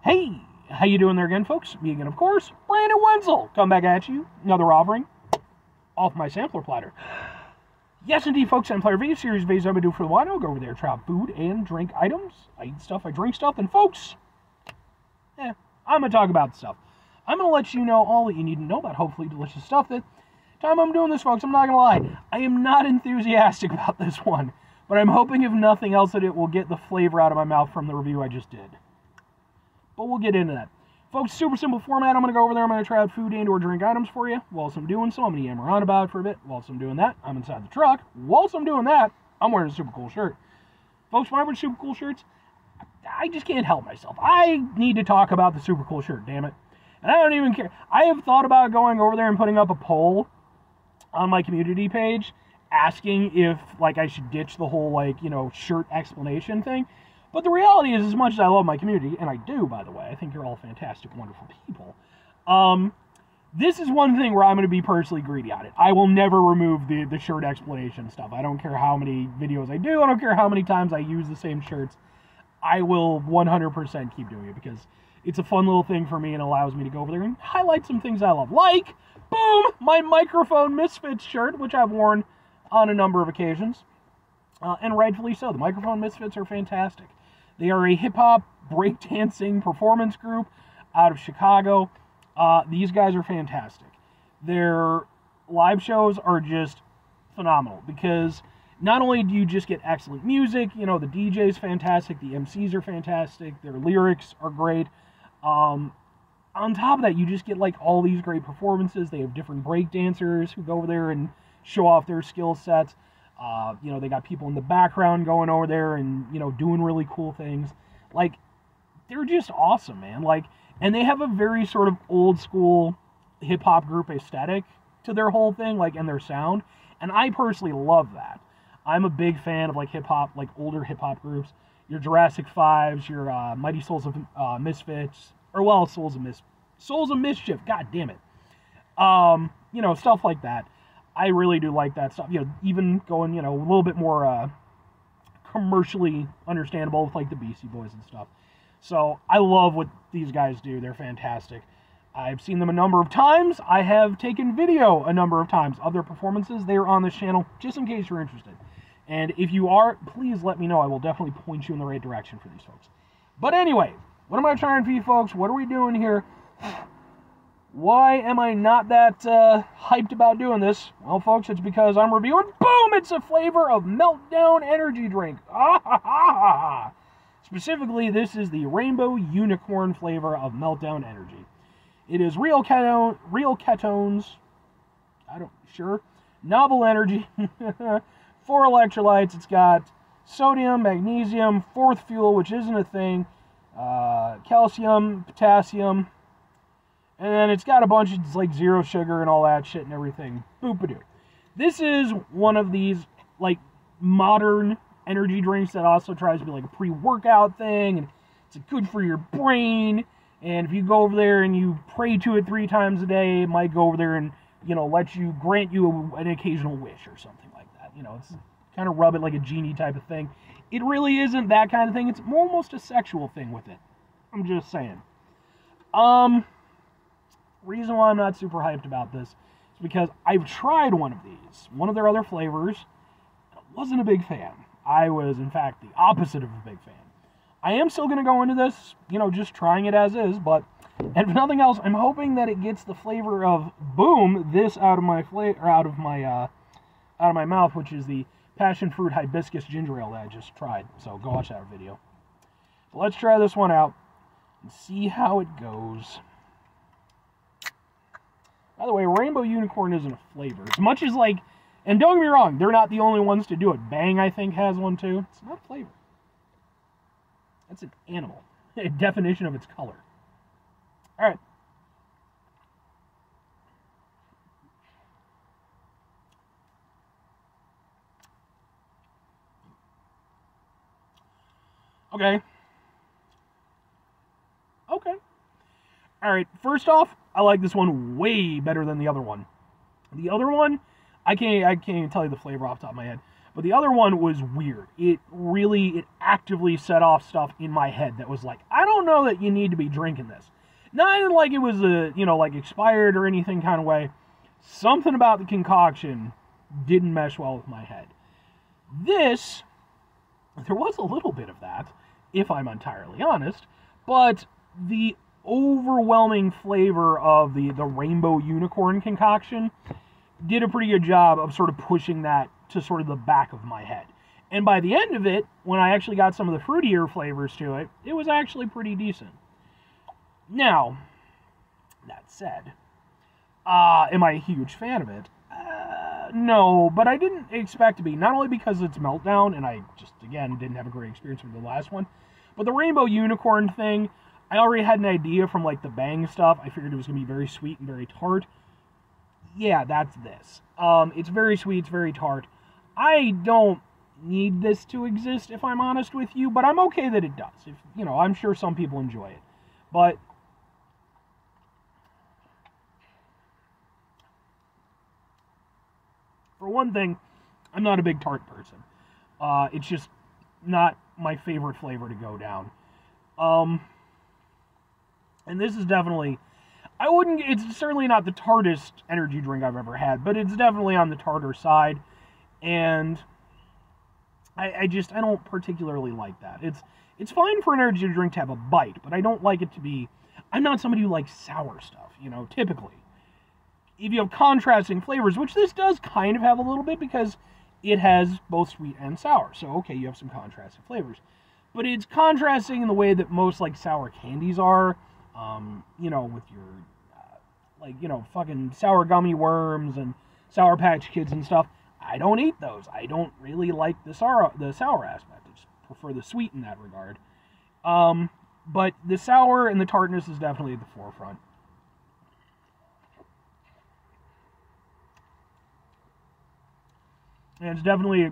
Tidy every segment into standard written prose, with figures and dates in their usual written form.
Hey, how you doing there again, folks? Me again, of course, Brandon Wenzel. Come back at you, another offering off my sampler platter. Yes, indeed, folks, I'm Platter video series videos I'm going to do for the while. I'll go over there, try out food and drink items. I eat stuff, I drink stuff, and folks, I'm going to talk about stuff. I'm going to let you know all that you need to know about hopefully delicious stuff. That time I'm doing this, folks, I'm not going to lie, I am not enthusiastic about this one, but I'm hoping, if nothing else, that it will get the flavor out of my mouth from the review I just did. But we'll get into that. Folks, super simple format. I'm going to go over there. I'm going to try out food and or drink items for you. Whilst I'm doing so, I'm going to yammer on about it for a bit. Whilst I'm doing that, I'm inside the truck. Whilst I'm doing that, I'm wearing a super cool shirt. Folks, when I wear super cool shirts, I just can't help myself. I need to talk about the super cool shirt, damn it. And I don't even care. I have thought about going over there and putting up a poll on my community page asking if, like, I should ditch the whole, like, you know, shirt explanation thing. But the reality is, as much as I love my community, and I do, by the way, I think you're all fantastic, wonderful people, this is one thing where I'm going to be personally greedy on it. I will never remove the shirt explanation stuff. I don't care how many videos I do. I don't care how many times I use the same shirts. I will 100% keep doing it because it's a fun little thing for me and allows me to go over there and highlight some things I love. Like, boom, my Microphone Misfits shirt, which I've worn on a number of occasions. And rightfully so. The Microphone Misfits are fantastic. They are a hip-hop, breakdancing performance group out of Chicago. These guys are fantastic. Their live shows are just phenomenal because not only do you just get excellent music, you know, the DJ's fantastic, the MCs are fantastic, their lyrics are great. On top of that, you just get, like, all these great performances. They have different breakdancers who go over there and show off their skill sets. You know, they got people in the background going over there and, you know, doing really cool things. Like, they're just awesome, man. Like, and they have a very sort of old school hip-hop group aesthetic to their whole thing, like, and their sound. And I personally love that. I'm a big fan of, like, hip-hop, like, older hip-hop groups. Your Jurassic 5s, your Mighty Souls of Misfits, or, well, Souls of Mischief, god damn it. You know, stuff like that. I really do like that stuff. You know, even going, you know, a little bit more commercially understandable with, like, the Beastie Boys and stuff. So I love what these guys do. They're fantastic. I've seen them a number of times. I have taken video a number of times of their performances. They are on this channel, just in case you're interested. And if you are, please let me know. I will definitely point you in the right direction for these folks. But anyway, what am I trying for you folks? What are we doing here? Why am I not that hyped about doing this? Well, folks, it's because I'm reviewing, boom, it's a flavor of Meltdown Energy Drink. Ah, ha, ha, ha, ha. Specifically, this is the Rainbow Unicorn flavor of Meltdown Energy. It is real ketones, novel energy, 4 electrolytes. It's got sodium, magnesium, fourth fuel, which isn't a thing, calcium, potassium, and then it's got a bunch of, like, zero sugar and all that shit and everything. Boop-a-doo. This is one of these, like, modern energy drinks that also tries to be, like, a pre-workout thing, and it's good for your brain, and if you go over there and you pray to it 3 times a day, it might go over there and, you know, grant you an occasional wish or something like that. You know, it's kind of rub it like a genie type of thing. It really isn't that kind of thing. It's almost a sexual thing with it. I'm just saying. Reason why I'm not super hyped about this is because I've tried one of these, one of their other flavors, and I wasn't a big fan. I was, in fact, the opposite of a big fan. I am still going to go into this, you know, just trying it as is, but, and if nothing else, I'm hoping that it gets the flavor of, boom, this out of my mouth, which is the passion fruit hibiscus ginger ale that I just tried. So go watch that video. But let's try this one out and see how it goes. By the way, Rainbow Unicorn isn't a flavor. As much as, like, and don't get me wrong, they're not the only ones to do it. Bang, I think, has one too. It's not a flavor. That's an animal. A definition of its color. Alright. Okay. Alright, first off, I like this one way better than the other one. The other one, I can't even tell you the flavor off the top of my head. But the other one was weird. It actively set off stuff in my head that was like, I don't don't know that you need to be drinking this. Not like it was like expired or anything kind of way. Something about the concoction didn't mesh well with my head. This, there was a little bit of that, if I'm entirely honest, but the overwhelming flavor of the rainbow unicorn concoction did a pretty good job of sort of pushing that to sort of the back of my head. And by the end of it, when I actually got some of the fruitier flavors to it, it was actually pretty decent. Now, that said, am I a huge fan of it? No, but I didn't expect to be. Not only because it's Meltdown, and I just, again, didn't have a great experience with the last one, but the rainbow unicorn thing, I already had an idea from, like, the Bang stuff. I figured it was going to be very sweet and very tart. Yeah, that's this. It's very sweet, it's very tart. I don't need this to exist, if I'm honest with you, but I'm okay that it does. I'm sure some people enjoy it. But for one thing, I'm not a big tart person. It's just not my favorite flavor to go down. And this is definitely, it's certainly not the tartest energy drink I've ever had, but it's definitely on the tartar side, and I don't particularly like that. It's fine for an energy drink to have a bite, but I don't like it to be, I'm not somebody who likes sour stuff, typically. If you have contrasting flavors, which this does kind of have a little bit because it has both sweet and sour. So, okay, you have some contrasting flavors. But it's contrasting in the way that most, like, sour candies are, with your, fucking sour gummy worms and Sour Patch Kids and stuff. I don't eat those. I don't really like the sour aspect. I just prefer the sweet in that regard. But the sour and the tartness is definitely at the forefront. And it's definitely,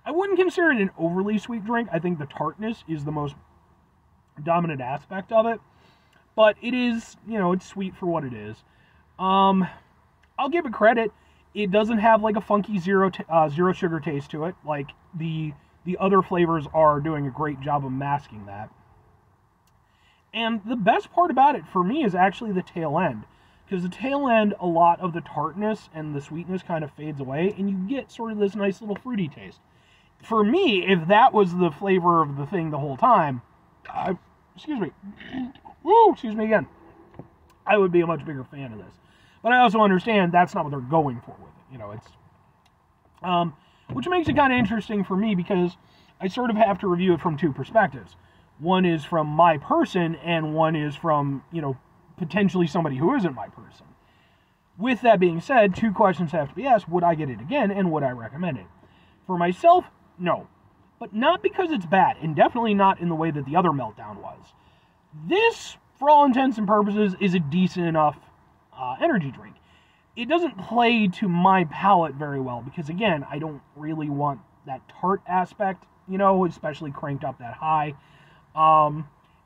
I wouldn't consider it an overly sweet drink. I think the tartness is the most dominant aspect of it. But it is, it's sweet for what it is. I'll give it credit. It doesn't have like a funky zero sugar taste to it. Like the other flavors are doing a great job of masking that. And the best part about it for me is actually the tail end. Because the tail end, a lot of the tartness and the sweetness kind of fades away, and you get sort of this nice little fruity taste. For me, if that was the flavor of the thing the whole time, excuse me again, I would be a much bigger fan of this. But I also understand that's not what they're going for with it. Which makes it kind of interesting for me because I sort of have to review it from two perspectives. One is from my person, and one is from, potentially somebody who isn't my person. With that being said, two questions have to be asked. Would I get it again, and would I recommend it? For myself, no. But not because it's bad, and definitely not in the way that the other Meltdown was. This, for all intents and purposes, is a decent enough energy drink. It doesn't play to my palate very well, because again, I don't really want that tart aspect, especially cranked up that high.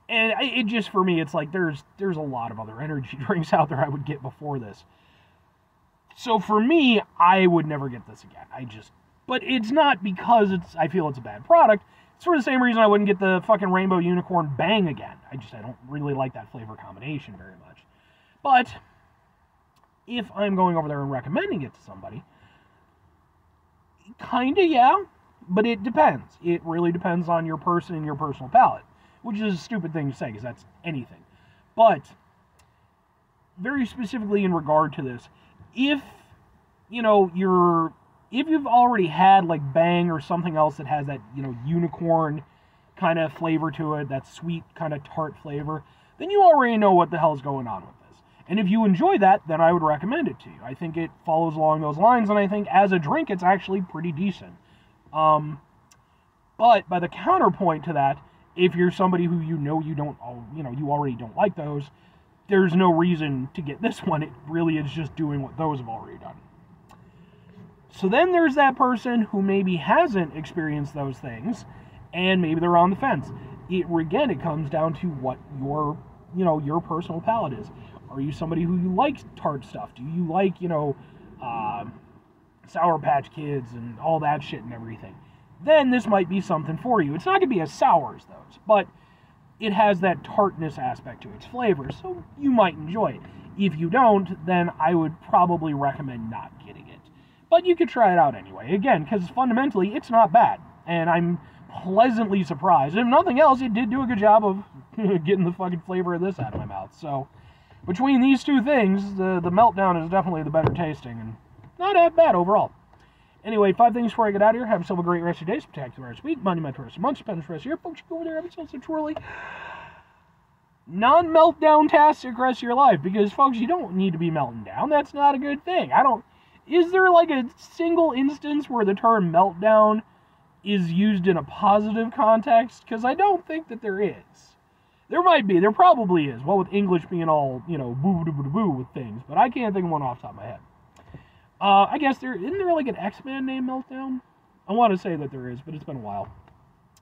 And it just, for me, it's like there's a lot of other energy drinks out there I would get before this. So for me, I would never get this again. But it's not because I feel it's a bad product. It's for the same reason I wouldn't get the fucking Rainbow Unicorn Bang again. I don't really like that flavor combination very much. But if I'm going over there and recommending it to somebody, kinda, yeah, but it depends. It really depends on your person and your personal palate. Which is a stupid thing to say, because that's anything. But, very specifically in regard to this, if you've already had, like, Bang or something else that has that, unicorn kind of flavor to it, that sweet kind of tart flavor, then you already know what the hell's going on with this. And if you enjoy that, then I would recommend it to you. I think it follows along those lines, and I think as a drink, it's actually pretty decent. But, by the counterpoint to that, if you're somebody who you already don't like those, there's no reason to get this one. It really is just doing what those have already done. So then there's that person who maybe hasn't experienced those things, and maybe they're on the fence. It comes down to what your personal palate is. Are you somebody who likes tart stuff? Do you like, Sour Patch Kids and all that shit and everything? Then this might be something for you. It's not going to be as sour as those, but it has that tartness aspect to its flavor, so you might enjoy it. If you don't, then I would probably recommend not getting it. But you could try it out anyway, again, because fundamentally, it's not bad. And I'm pleasantly surprised. If nothing else, it did do a good job of getting the fucking flavor of this out of my mouth. So, between these two things, the Meltdown is definitely the better tasting, and not that bad overall. Anyway, 5 things before I get out of here. Have yourself a great rest of your day, spectacular rest of your week, monumental rest of your month, spend the rest of your year. Folks, go over there, have yourselves a truly non-meltdown-tastic rest of your life, because, folks, you don't need to be melting down. That's not a good thing. Is there, like, a single instance where the term meltdown is used in a positive context? Because I don't think that there is. There might be. There probably is. Well, with English being all, boo-boo-boo-boo with things. But I can't think of one off the top of my head. I guess isn't there like an X-Men named Meltdown? I want to say that there is, but it's been a while.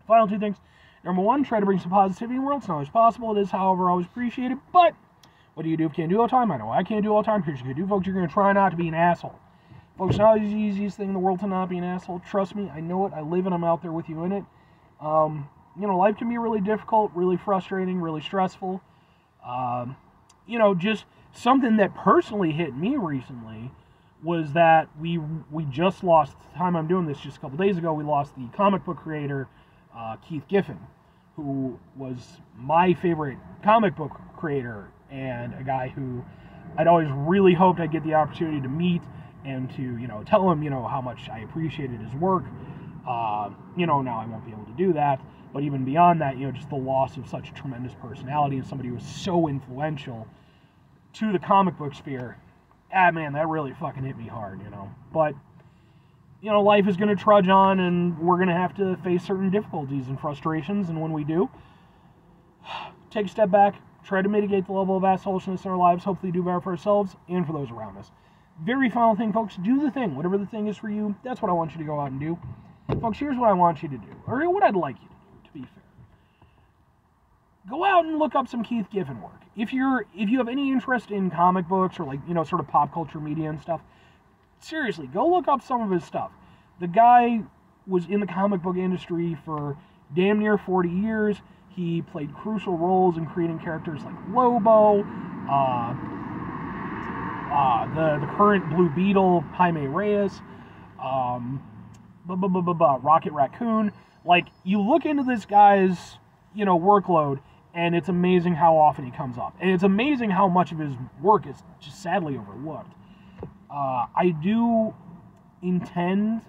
Final 2 things. Number 1, try to bring some positivity in the world. It's not always possible. It is, however, always appreciated. But what do you do if you can't do it all the time? I know I can't do it all the time. Here's what you can do, folks. You're going to try not to be an asshole. Folks, it's not the easiest thing in the world to not be an asshole. Trust me, I know it. I live and I'm out there with you in it. Life can be really difficult, really frustrating, really stressful. Just something that personally hit me recently was that we just lost, the time I'm doing this, just a couple days ago, we lost the comic book creator, Keith Giffen, who was my favorite comic book creator, and a guy who I'd always really hoped I'd get the opportunity to meet and to, tell him, how much I appreciated his work. Now I won't be able to do that, but even beyond that, just the loss of such a tremendous personality and somebody who was so influential to the comic book sphere, man, that really fucking hit me hard, But, life is going to trudge on, and we're going to have to face certain difficulties and frustrations, and when we do, take a step back, try to mitigate the level of assholishness in our lives, hopefully do better for ourselves and for those around us. Very final thing, folks, do the thing. Whatever the thing is for you, that's what I want you to go out and do. Folks, here's what I want you to do, or what I'd like you to do, to be fair. Go out and look up some Keith Giffen work. If you have any interest in comic books or, like, sort of pop culture media and stuff, seriously, go look up some of his stuff. The guy was in the comic book industry for damn near 40 years. He played crucial roles in creating characters like Lobo, the current Blue Beetle, Jaime Reyes, Rocket Raccoon. Like, you look into this guy's, workload, and it's amazing how often he comes up. And it's amazing how much of his work is just sadly overlooked. I do intend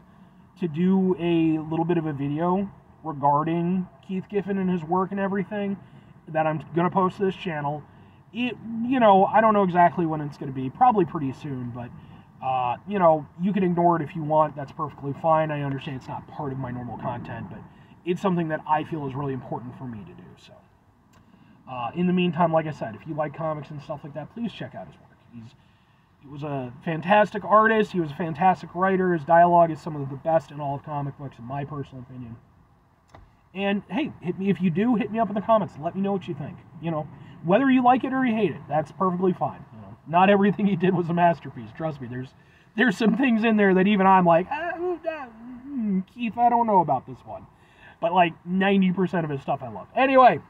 to do a little bit of a video regarding Keith Giffen and his work and everything that I'm going to post to this channel. I don't know exactly when it's going to be. Probably pretty soon, but, you can ignore it if you want. That's perfectly fine. I understand it's not part of my normal content, but it's something that I feel is really important for me to do. So, in the meantime, like I said, if you like comics and stuff like that, please check out his work. He was a fantastic artist. He was a fantastic writer. His dialogue is some of the best in all of comic books, in my personal opinion. And, hey, if you do, hit me up in the comments. Let me know what you think. Whether you like it or you hate it, that's perfectly fine. Not everything he did was a masterpiece. Trust me, there's some things in there that even I'm like, Keith, I don't know about this one. But, like, 90% of his stuff I love. Anyway,